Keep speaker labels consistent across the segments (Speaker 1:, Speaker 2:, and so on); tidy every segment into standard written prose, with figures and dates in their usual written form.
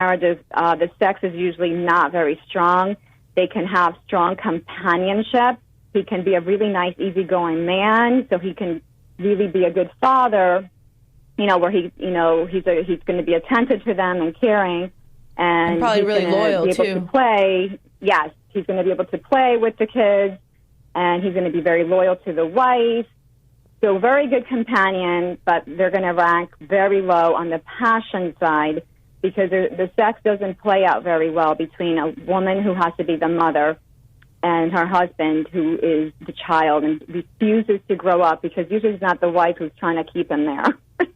Speaker 1: marriages, the sex is usually not very strong. They can have strong companionship. He can be a really nice, easygoing man, so he can really be a good father, where he's going to be attentive to them and caring. And
Speaker 2: probably really loyal,
Speaker 1: be able
Speaker 2: too.
Speaker 1: To play. Yes, he's going to be able to play with the kids, and he's going to be very loyal to the wife. So very good companion, but they're going to rank very low on the passion side because the sex doesn't play out very well between a woman who has to be the mother and her husband who is the child and refuses to grow up because usually it's not the wife who's trying to keep him there.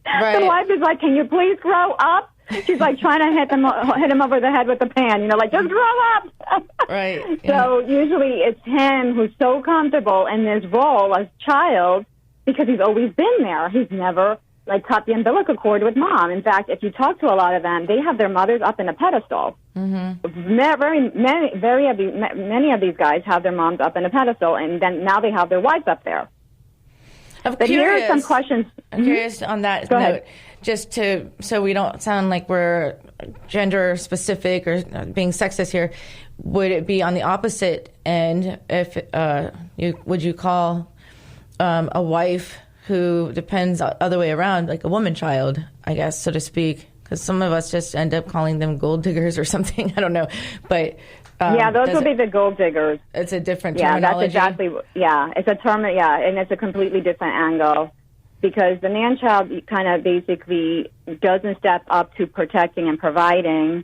Speaker 2: Right.
Speaker 1: The wife is like, can you please grow up? She's like trying to hit him over the head with the pan, just grow up.
Speaker 2: Right.
Speaker 1: So usually it's him who's so comfortable in this role as child because he's always been there. He's never cut the umbilical cord with mom. In fact, if you talk to a lot of them, they have their mothers up in a pedestal. Mm-hmm. Many of these guys have their moms up in a pedestal, and then now they have their wives up there. Here are some questions.
Speaker 2: I'm curious on that
Speaker 1: Go
Speaker 2: note,
Speaker 1: ahead.
Speaker 2: just so we don't sound like we're gender specific or being sexist here. Would it be on the opposite end if would you call a wife who depends other way around, like a woman child, I guess, so to speak? Because some of us just end up calling them gold diggers or something. I don't know, but.
Speaker 1: Those will be the gold diggers.
Speaker 2: It's a different terminology.
Speaker 1: Yeah, that's exactly. It's a term. Yeah, and it's a completely different angle because the man-child kind of basically doesn't step up to protecting and providing.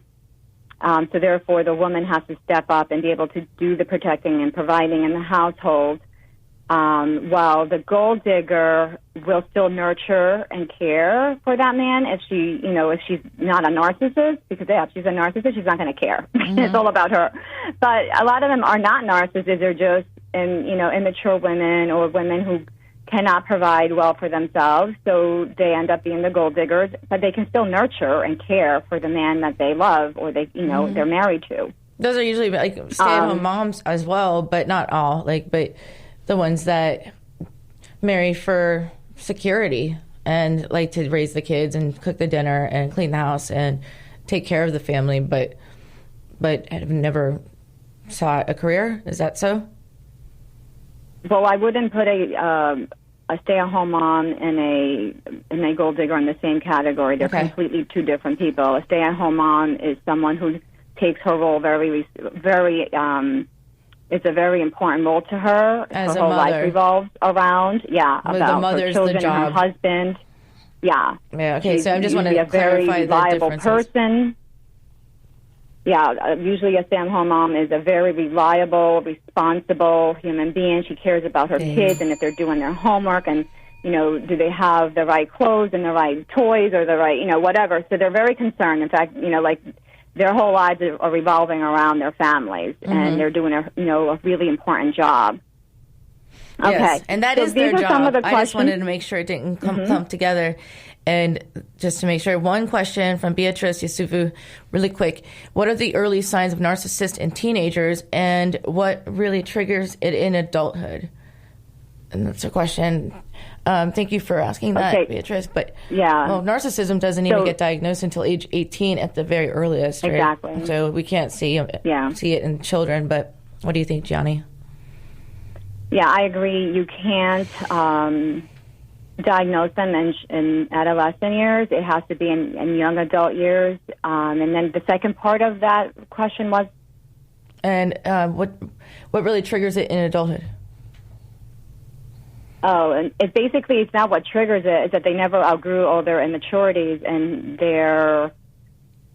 Speaker 1: So therefore, the woman has to step up and be able to do the protecting and providing in the household. While the gold digger will still nurture and care for that man if she's not a narcissist, because if she's a narcissist, she's not going to care. Mm-hmm. It's all about her. But a lot of them are not narcissists. They're just immature women or women who cannot provide well for themselves. So they end up being the gold diggers, but they can still nurture and care for the man that they love or
Speaker 2: mm-hmm.
Speaker 1: they're married to.
Speaker 2: Those are usually stay-at-home moms as well, but not all. But the ones that marry for security and like to raise the kids and cook the dinner and clean the house and take care of the family, but have never sought a career. Is that so?
Speaker 1: Well, I wouldn't put a stay-at-home mom and a gold digger in the same category. They're completely two different people. A stay-at-home mom is someone who takes her role very, very. It's a very important role to her.
Speaker 2: As
Speaker 1: her
Speaker 2: a
Speaker 1: whole
Speaker 2: mother.
Speaker 1: Life revolves around, about her children and her husband. Yeah.
Speaker 2: Yeah. Okay. So I just want to clarify the differences.
Speaker 1: Very reliable person. Yeah. Usually a stay-at-home mom is a very reliable, responsible human being. She cares about her kids and if they're doing their homework and, do they have the right clothes and the right toys or the right, whatever. So they're very concerned. In fact, their whole lives are revolving around their families, mm-hmm. and they're doing a really important job. Okay,
Speaker 2: yes, and that is their job.
Speaker 1: Some of the
Speaker 2: I just wanted to make sure it didn't clump together, and just to make sure. One question from Beatrice Yusufu, really quick: what are the early signs of narcissist in teenagers, and what really triggers it in adulthood? And that's a question. Thank you for asking that, Beatrice. But narcissism doesn't even get diagnosed until age 18 at the very earliest. Right?
Speaker 1: Exactly.
Speaker 2: So we can't see it in children. But what do you think, Jianny?
Speaker 1: Yeah, I agree. You can't diagnose them in adolescent years. It has to be in young adult years. And then the second part of that question was?
Speaker 2: And what really triggers it in adulthood?
Speaker 1: Oh, and it's not what triggers it. It's that they never outgrew all their immaturities and their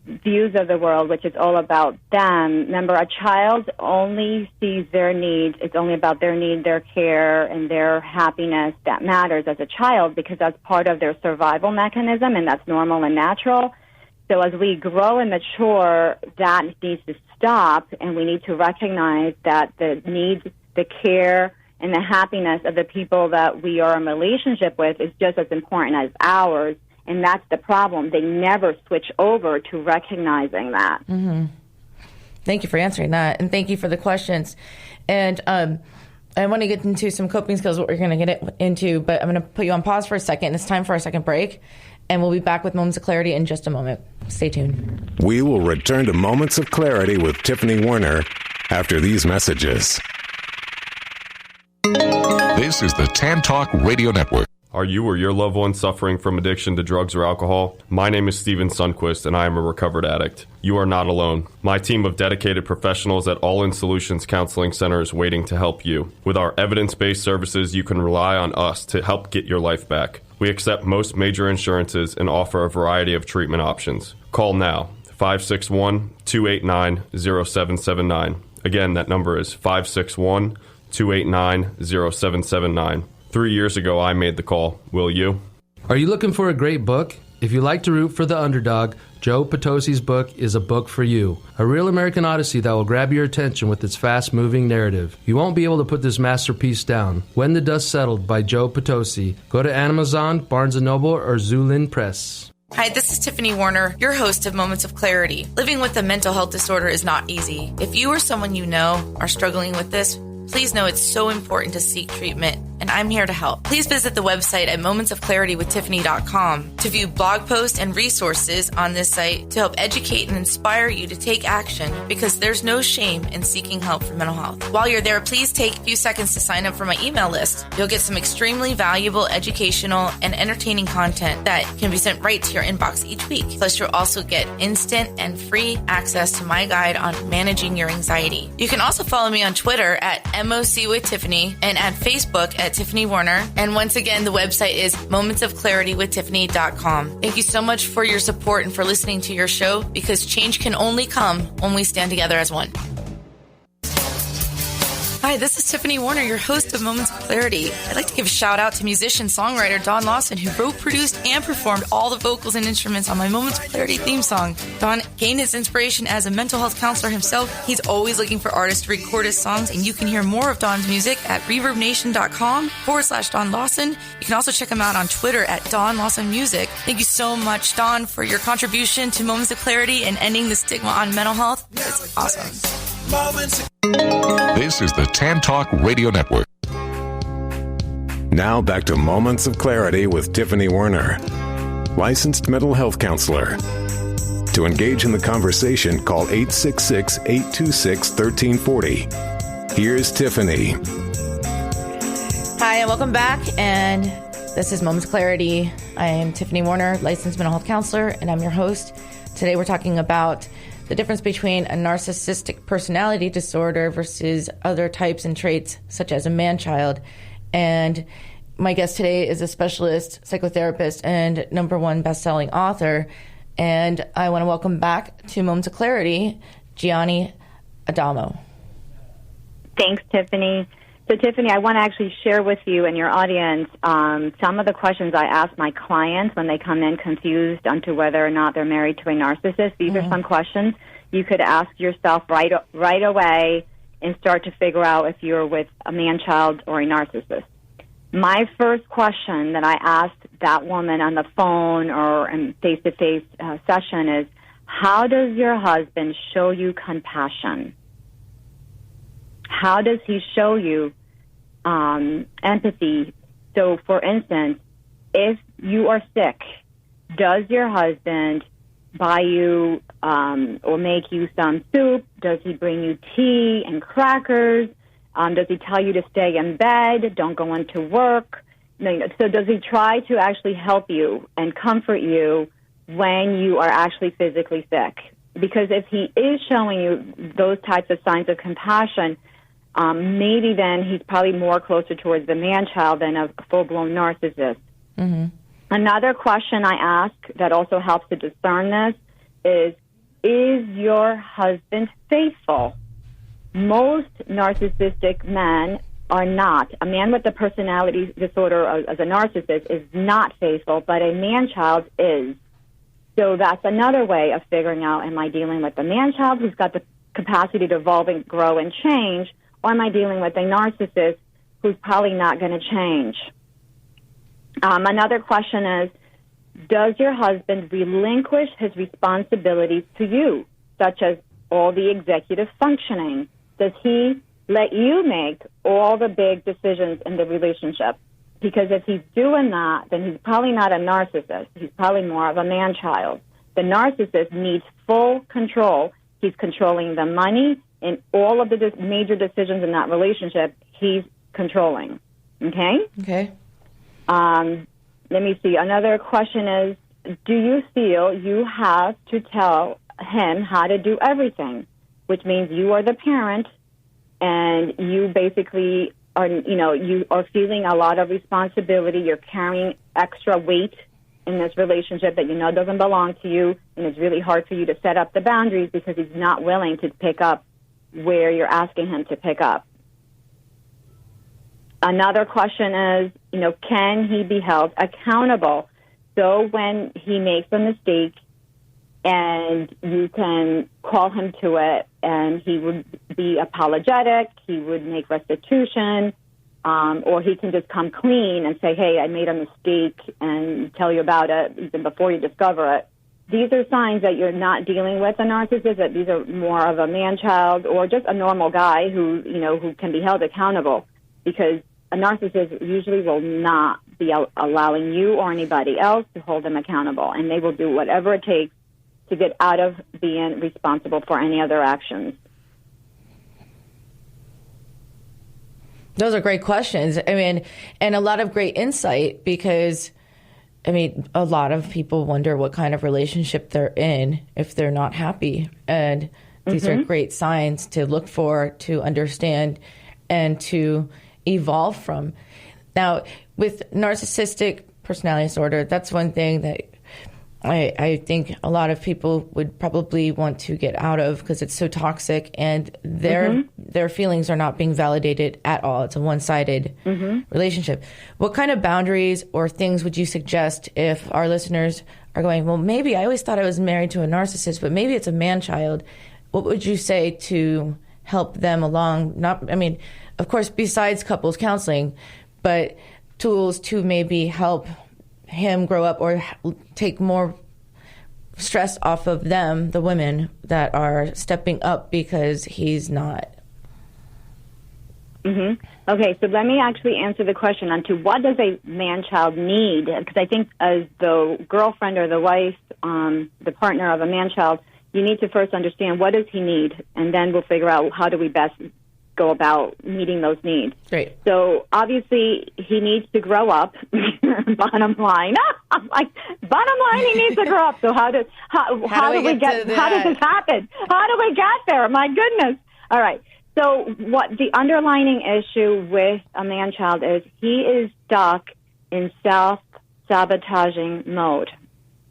Speaker 1: views of the world, which is all about them. Remember, a child only sees their needs. It's only about their need, their care, and their happiness that matters as a child because that's part of their survival mechanism, and that's normal and natural. So as we grow and mature, that needs to stop, and we need to recognize that the needs, the care, and the happiness of the people that we are in relationship with is just as important as ours. And that's the problem. They never switch over to recognizing that.
Speaker 2: Mm-hmm. Thank you for answering that. And thank you for the questions. And I want to get into some coping skills, what we're going to get into, but I'm going to put you on pause for a second. It's time for our second break. And we'll be back with Moments of Clarity in just a moment. Stay tuned.
Speaker 3: We will return to Moments of Clarity with Tiffany Warner after these messages.
Speaker 4: This is the Tan Talk Radio Network.
Speaker 5: Are you or your loved one suffering from addiction to drugs or alcohol? My name is Steven Sundquist, and I am a recovered addict. You are not alone. My team of dedicated professionals at All In Solutions Counseling Center is waiting to help you. With our evidence-based services, you can rely on us to help get your life back. We accept most major insurances and offer a variety of treatment options. Call now, 561-289-0779. Again, that number is 561-289-0779. 3 years ago, I made the call. Will you?
Speaker 6: Are you looking for a great book? If you like to root for the underdog, Joe Potosi's book is a book for you. A real American Odyssey that will grab your attention with its fast-moving narrative. You won't be able to put this masterpiece down. When the Dust Settled by Joe Potosi. Go to Amazon, Barnes & Noble, or Zulin Press.
Speaker 7: Hi, this is Tiffany Warner, your host of Moments of Clarity. Living with a mental health disorder is not easy. If you or someone you know are struggling with this, please know it's so important to seek treatment, and I'm here to help. Please visit the website at momentsofclaritywithtiffany.com to view blog posts and resources on this site to help educate and inspire you to take action, because there's no shame in seeking help for mental health. While you're there, please take a few seconds to sign up for my email list. You'll get some extremely valuable educational and entertaining content that can be sent right to your inbox each week. Plus, you'll also get instant and free access to my guide on managing your anxiety. You can also follow me on Twitter at MOC with Tiffany and at Facebook at Tiffany Warner. And once again, the website is momentsofclaritywithtiffany.com. Thank you so much for your support and for listening to your show, because change can only come when we stand together as one. Hi, this is Tiffany Warner, your host of Moments of Clarity. I'd like to give a shout out to musician-songwriter Don Lawson, who wrote, produced, and performed all the vocals and instruments on my Moments of Clarity theme song. Don gained his inspiration as a mental health counselor himself. He's always looking for artists to record his songs, and you can hear more of Don's music at reverbnation.com/Don Lawson. You can also check him out on Twitter at Don Lawson Music. Thank you so much, Don, for your contribution to Moments of Clarity and ending the stigma on mental health. It's awesome.
Speaker 4: This is the Tan Talk Radio Network.
Speaker 3: Now back to Moments of Clarity with Tiffany Warner, licensed mental health counselor. To engage in the conversation, call 866-826-1340. Here's Tiffany.
Speaker 2: Hi, and welcome back. And this is Moments of Clarity. I am Tiffany Warner, licensed mental health counselor, and I'm your host. Today we're talking about the difference between a narcissistic personality disorder versus other types and traits, such as a man-child. And my guest today is a specialist psychotherapist and #1 best-selling author. And I want to welcome back to Moments of Clarity, Jianny Adamo.
Speaker 1: Thanks, Tiffany. So, Tiffany, I want to actually share with you and your audience some of the questions I ask my clients when they come in confused onto whether or not they're married to a narcissist. These are some questions you could ask yourself right away and start to figure out if you're with a man-child or a narcissist. My first question that I asked that woman on the phone or in face-to-face session is, how does your husband show you compassion? How does he show you empathy? So, for instance, if you are sick, does your husband buy you or make you some soup? Does he bring you tea and crackers? Does he tell you to stay in bed, don't go into work? So does he try to actually help you and comfort you when you are actually physically sick? Because if he is showing you those types of signs of compassion, maybe then he's probably more closer towards the man-child than a full-blown narcissist. Mm-hmm. Another question I ask that also helps to discern this is your husband faithful? Most narcissistic men are not. A man with a personality disorder as a narcissist is not faithful, but a man-child is. So that's another way of figuring out, am I dealing with a man-child who's got the capacity to evolve and grow and change, or am I dealing with a narcissist who's probably not going to change? Another question is, does your husband relinquish his responsibilities to you, such as all the executive functioning? Does he let you make all the big decisions in the relationship? Because if he's doing that, then he's probably not a narcissist. He's probably more of a man-child. The narcissist needs full control. He's controlling the money and all of the major decisions in that relationship. He's controlling. Okay?
Speaker 2: Okay.
Speaker 1: Let me see. Another question is, do you feel you have to tell him how to do everything? Which means you are the parent, and you basically are, you are feeling a lot of responsibility. You're carrying extra weight in this relationship that you know doesn't belong to you, and it's really hard for you to set up the boundaries because he's not willing to pick up where you're asking him to pick up. Another question is, can he be held accountable? So when he makes a mistake, and you can call him to it, and he would be apologetic, he would make restitution, or he can just come clean and say, hey, I made a mistake, and tell you about it even before you discover it. These are signs that you're not dealing with a narcissist, that these are more of a man-child or just a normal guy who can be held accountable, because a narcissist usually will not be allowing you or anybody else to hold them accountable, and they will do whatever it takes to get out of being responsible for any other actions.
Speaker 2: Those are great questions. And a lot of great insight, because, a lot of people wonder what kind of relationship they're in if they're not happy. And these are great signs to look for, to understand, and to evolve from. Now, with narcissistic personality disorder, that's one thing that I think a lot of people would probably want to get out of, because it's so toxic, and their feelings are not being validated at all. It's a one-sided relationship. What kind of boundaries or things would you suggest if our listeners are going, well, maybe I always thought I was married to a narcissist, but maybe it's a man-child? What would you say to help them along? Of course, besides couples counseling, but tools to maybe help him grow up or take more stress off of them, the women that are stepping up because he's not.
Speaker 1: Okay, so let me actually answer the question on to what does a man-child need? Because I think as the girlfriend or the wife, the partner of a man-child, you need to first understand what does he need, and then we'll figure out how do we best go about meeting those needs.
Speaker 2: Great.
Speaker 1: So obviously he needs to grow up. Bottom line, bottom line, he needs to grow up. So how do we get? How does this happen? How do we get there? My goodness! All right. So what the underlying issue with a man-child is, he is stuck in self-sabotaging mode.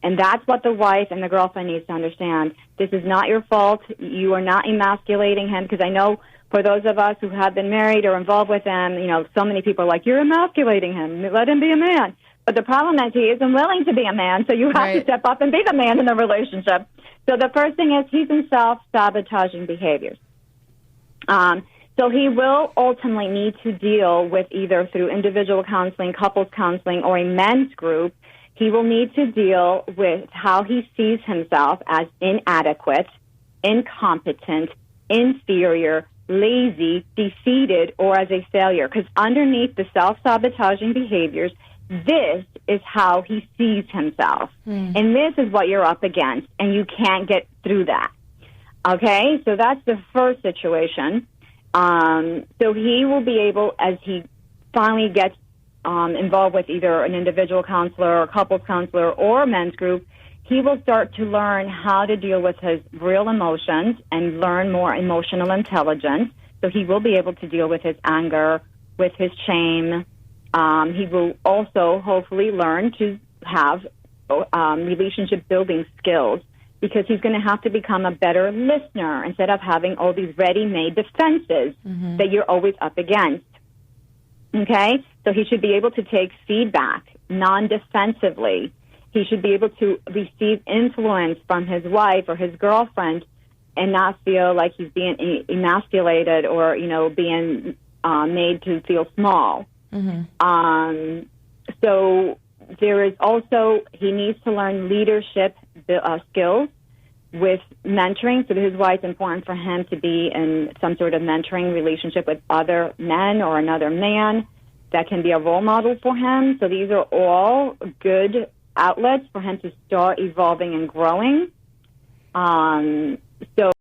Speaker 1: And that's what the wife and the girlfriend needs to understand. This is not your fault. You are not emasculating him, because I know for those of us who have been married or involved with them, so many people are like, you're emasculating him. Let him be a man. But the problem is he isn't willing to be a man, so you have to step up and be the man in the relationship. So the first thing is he's in self-sabotaging behaviors. So he will ultimately need to deal with, either through individual counseling, couples counseling, or a men's group, he will need to deal with how he sees himself as inadequate, incompetent, inferior, lazy, defeated, or as a failure. Because underneath the self-sabotaging behaviors, this is how he sees himself. And this is what you're up against, and you can't get through that. Okay? So that's the first situation. So he will be able, as he finally gets involved with either an individual counselor or couples counselor or a men's group, he will start to learn how to deal with his real emotions and learn more emotional intelligence. So he will be able to deal with his anger, with his shame. He will also hopefully learn to have relationship building skills, because he's going to have to become a better listener instead of having all these ready-made defenses that you're always up against. Okay? So he should be able to take feedback non-defensively. He should be able to receive influence from his wife or his girlfriend and not feel like he's being emasculated or, being made to feel small. So there is also, he needs to learn leadership skills with mentoring. So this is why it's important for him to be in some sort of mentoring relationship with other men or another man. that can be a role model for him. So these are all good outlets for him to start evolving and growing. So